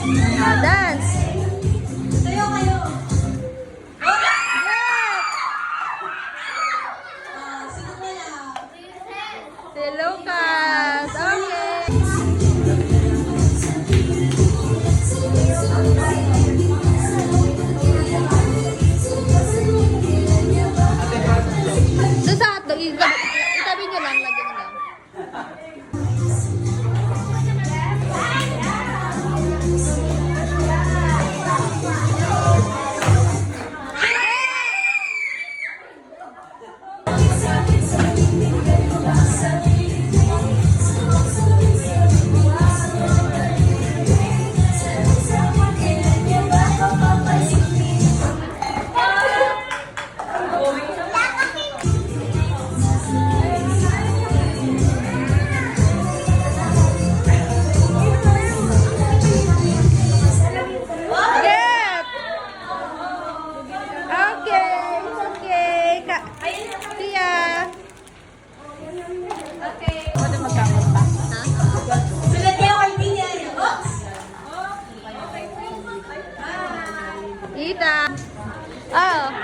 Dance. Kayo, kayo. Sino kaya? Si Lucas. Okay. So sa hotdog, itabi nyo lang, lagyan nyo lang. Get! Okay, it's okay. Tia. Okay. Pwede magkamot pa. Ha? Sulat kayo kay Tia. Oops! Ita. Oh.